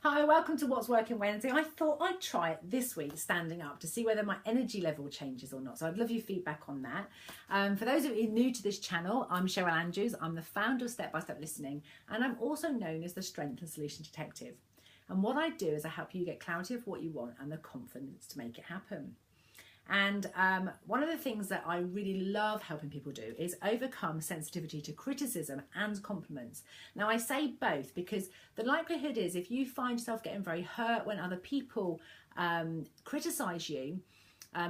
Hi, welcome to What's Working Wednesday. I thought I'd try it this week, standing up, to see whether my energy level changes or not. So I'd love your feedback on that. For those of you new to this channel, I'm Cheryl Andrews. I'm the founder of Step by Step Listening, and I'm also known as the Strength and Solution Detective. And what I do is I help you get clarity of what you want and the confidence to make it happen. And one of the things that I really love helping people do is overcome sensitivity to criticism and compliments. Now, I say both because the likelihood is if you find yourself getting very hurt when other people criticize you,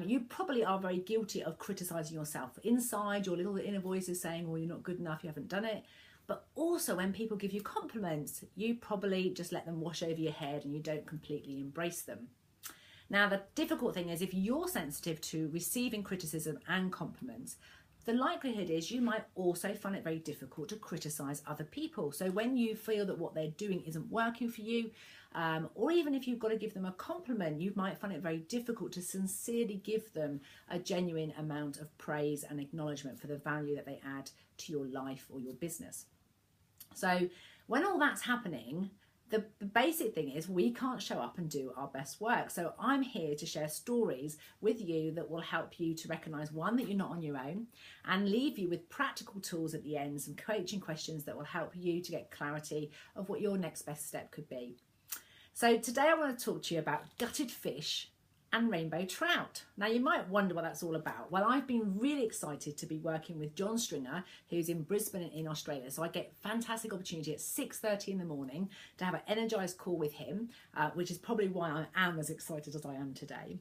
you probably are very guilty of criticizing yourself. Inside, your little inner voice is saying, well, you're not good enough, you haven't done it. But also when people give you compliments, you probably just let them wash over your head and you don't completely embrace them. Now, the difficult thing is if you're sensitive to receiving criticism and compliments, the likelihood is you might also find it very difficult to criticize other people. So when you feel that what they're doing isn't working for you, or even if you've got to give them a compliment, you might find it very difficult to sincerely give them a genuine amount of praise and acknowledgement for the value that they add to your life or your business. So when all that's happening, the basic thing is we can't show up and do our best work. So I'm here to share stories with you that will help you to recognize, one, that you're not on your own, and leave you with practical tools at the end, some coaching questions that will help you to get clarity of what your next best step could be. So today I want to talk to you about gutted fish and rainbow trout. Now, you might wonder what that's all about. Well, I've been really excited to be working with John Stringer, who's in Brisbane in Australia. So I get fantastic opportunity at 6:30 in the morning to have an energized call with him, which is probably why I am as excited as I am today.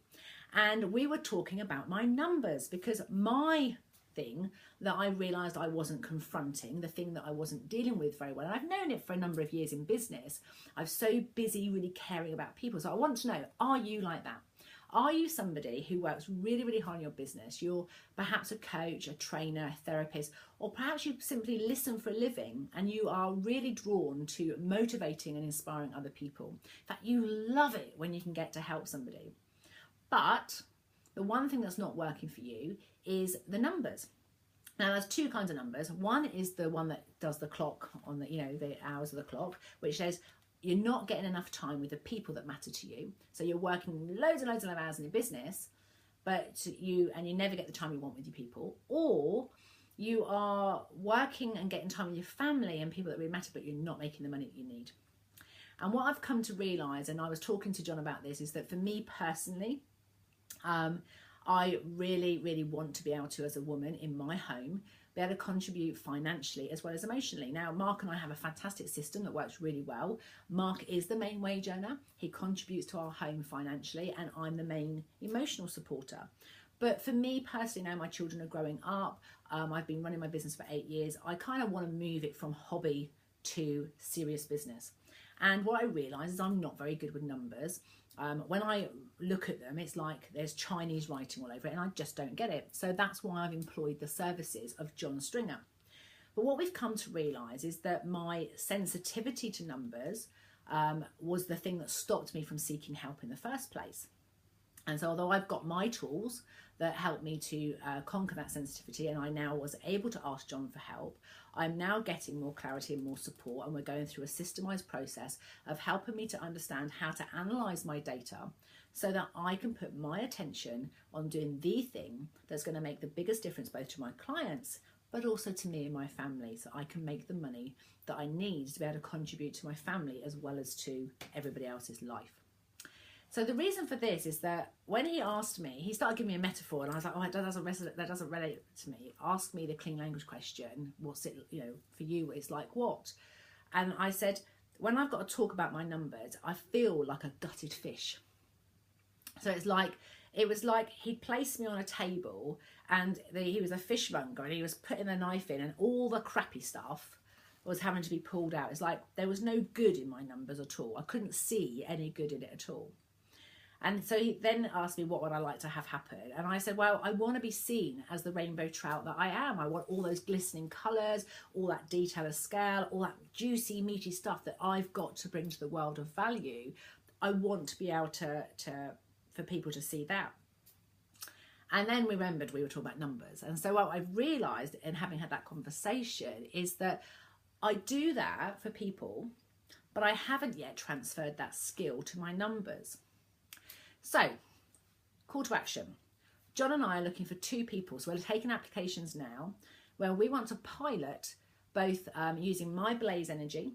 And we were talking about my numbers, because my thing that I realized I wasn't confronting, the thing that I wasn't dealing with very well, and I've known it for a number of years in business. I'm so busy really caring about people. So I want to know, are you like that? Are you somebody who works really, really hard in your business? You're perhaps a coach, a trainer, a therapist, or perhaps you simply listen for a living and you are really drawn to motivating and inspiring other people. In fact, you love it when you can get to help somebody. But the one thing that's not working for you is the numbers. Now, there's two kinds of numbers. One is the one that does the clock on the hours of the clock, which says, you're not getting enough time with the people that matter to you. So you're working loads and loads of hours in your business, but you never get the time you want with your people. Or you are working and getting time with your family and people that really matter, but you're not making the money that you need. And what I've come to realize, and I was talking to John about this, is that for me personally, I really, really want to be able to, as a woman in my home, be able to contribute financially as well as emotionally. Now, Mark and I have a fantastic system that works really well. Mark is the main wage earner. He contributes to our home financially, and I'm the main emotional supporter. But for me personally, now my children are growing up, I've been running my business for 8 years. I kind of want to move it from hobby to serious business. And what I realise is I'm not very good with numbers. When I look at them, it's like there's Chinese writing all over it and I just don't get it. So that's why I've employed the services of John Stringer. But what we've come to realise is that my sensitivity to numbers was the thing that stopped me from seeking help in the first place. And so although I've got my tools that help me to conquer that sensitivity, and I now was able to ask John for help, I'm now getting more clarity and more support, and we're going through a systemized process of helping me to understand how to analyze my data so that I can put my attention on doing the thing that's going to make the biggest difference both to my clients but also to me and my family, so I can make the money that I need to be able to contribute to my family as well as to everybody else's life. So the reason for this is that when he asked me, he started giving me a metaphor, and I was like, oh, that doesn't relate to me. Ask me the clean language question. What's it, for you, it's like what? And I said, when I've got to talk about my numbers, I feel like a gutted fish. So it was like he'd placed me on a table and he was a fishmonger and he was putting the knife in and all the crappy stuff was having to be pulled out. It's like there was no good in my numbers at all. I couldn't see any good in it at all. And so he then asked me what would I like to have happen. And I said, well, I want to be seen as the rainbow trout that I am. I want all those glistening colours, all that detail of scale, all that juicy, meaty stuff that I've got to bring to the world of value. I want to be able for people to see that. And then we remembered we were talking about numbers. And so what I've realised in having had that conversation is that I do that for people, but I haven't yet transferred that skill to my numbers. So, call to action. John and I are looking for 2 people, so we're taking applications now where we want to pilot both using my blaze energy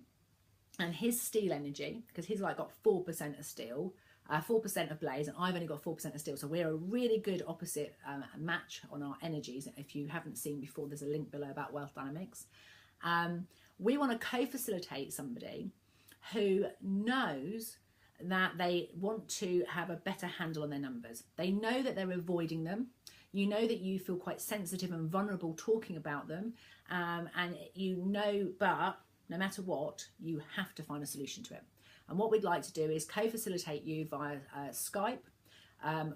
and his steel energy, because he's like got 4% of steel, 4% of blaze, and I've only got 4% of steel. So we're a really good opposite match on our energies. If you haven't seen before, there's a link below about wealth dynamics. We want to co-facilitate somebody who knows that they want to have a better handle on their numbers. They know that they're avoiding them. You know that you feel quite sensitive and vulnerable talking about them, and you know, but no matter what, you have to find a solution to it. And what we'd like to do is co-facilitate you via Skype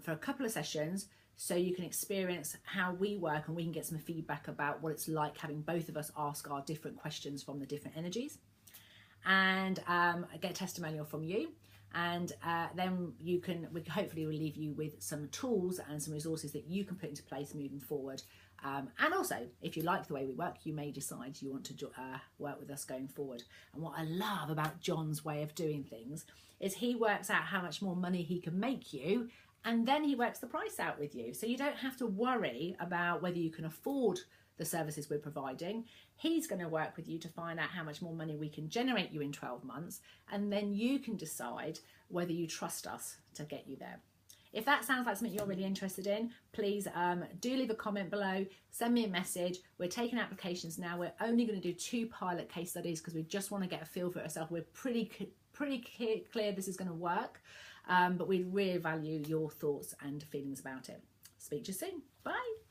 for a couple of sessions, so you can experience how we work and we can get some feedback about what it's like having both of us ask our different questions from the different energies, and get a testimonial from you. And then we can hopefully leave you with some tools and some resources that you can put into place moving forward. And also, if you like the way we work, you may decide you want to work with us going forward. And what I love about John's way of doing things is he works out how much more money he can make you, and then he works the price out with you. So you don't have to worry about whether you can afford the services we're providing. He's going to work with you to find out how much more money we can generate you in 12 months, and then you can decide whether you trust us to get you there. If that sounds like something you're really interested in, please do leave a comment below, send me a message. We're taking applications now. We're only going to do 2 pilot case studies because we just want to get a feel for it ourselves. We're pretty clear this is going to work, but we'd really value your thoughts and feelings about it. Speak to you soon. Bye.